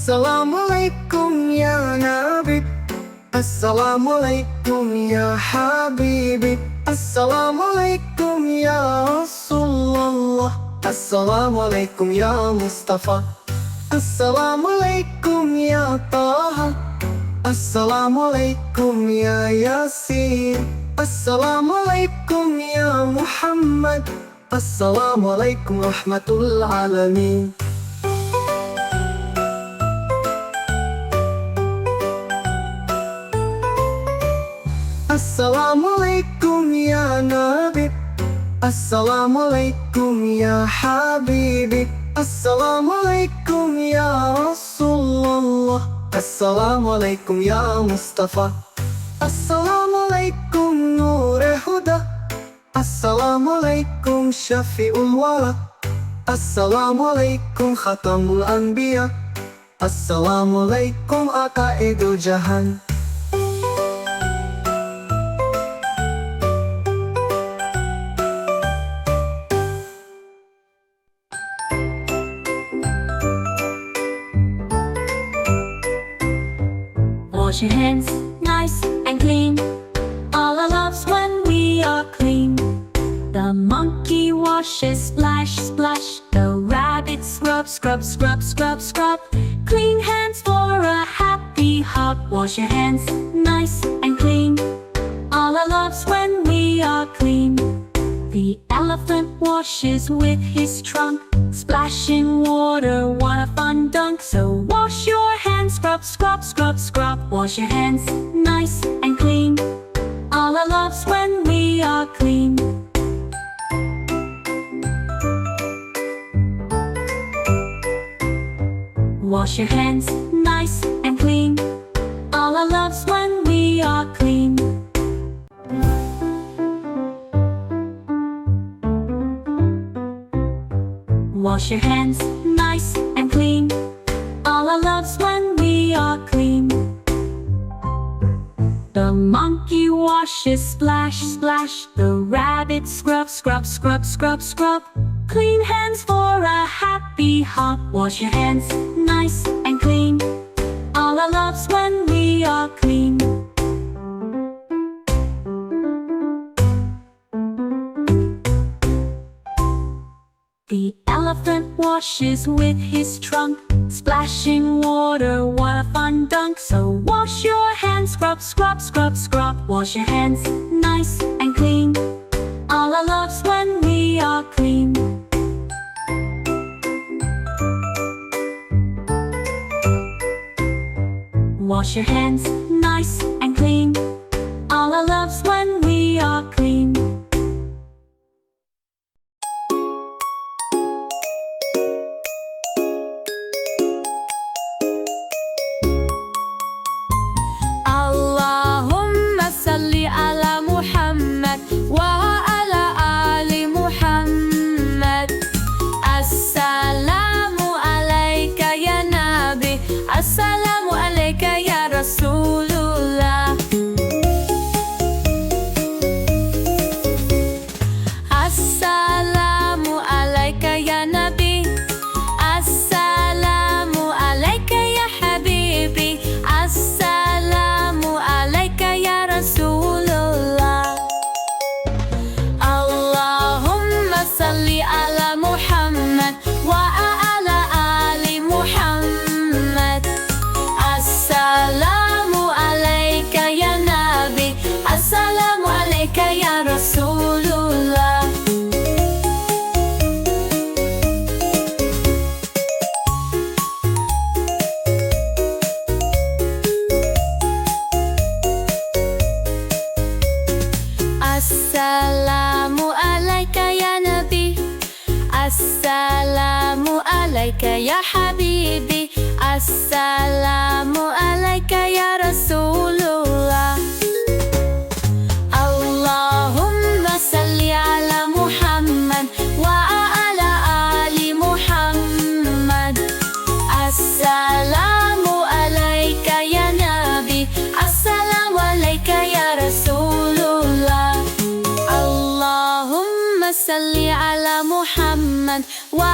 Assalamualaikum ya Nabi, Assalamualaikum ya Habibi, Assalamualaikum ya Rasulullah, Assalamualaikum ya Mustafa, Assalamualaikum ya Taha, Assalamualaikum ya Yasin, Assalamualaikum ya Muhammad, Assalamualaikum rahmatul alamin. Assalamualaikum ya Nabi, Assalamualaikum ya Habibi, Assalamualaikum ya Rasulullah, Assalamualaikum ya Mustafa, Assalamualaikum Nure Huda, Assalamualaikum Syafi'ul Wala, Assalamualaikum Khatamul Anbiya, Assalamualaikum Aqaidul Jahan. Wash your hands nice and clean. Allah loves when we are clean. The monkey washes splash, splash. The rabbit scrub, scrub, scrub, scrub, scrub. Clean hands for a happy hop. Wash your hands nice and clean. Allah loves when we are clean. The elephant washes with his trunk, splashing water, what a fun dunk. So wash your hands, scrub, scrub, scrub, scrub. Wash your hands nice and clean. Allah loves when we are clean. Wash your hands nice and clean. Allah loves when we are clean. Wash your hands nice and clean. Allah loves when we are clean. The monkey washes splash, splash. The rabbit scrub, scrub, scrub, scrub, scrub. Clean hands for a happy hop. Wash your hands nice and clean. Allah loves when we are clean. The elephant washes with his trunk, splashing water, what a fun dunk. So wash your hands, scrub, scrub, scrub, scrub. Wash your hands nice and clean. Allah loves when we are clean. Wash your hands nice and clean. Allah loves when we are clean. Allahumma salli ala Muhammad wa ala ali Muhammad. Assalamu alayka ya Nabi, assalamu alayka ya Rasulullah. Assalamu alayka ya Nabi, assalamu alayka ya Habibi, assalamu alayka ya Rasulullah. Allahumma salli ala Muhammad wa ala ali Muhammad. Assalamu alayka ya Nabi, assalamu alayka ya Rasulullah. Assalamu alayka ya Nabi, assalamu alayka ya Habibi, assalamu alayka ya Rasulullah. Allahumma salli ala Muhammad wa ala ali Muhammad. Assalamu alayka ya Nabi, assalamu alayka ya Rasulullah. Allahumma salli ala Muhammad wa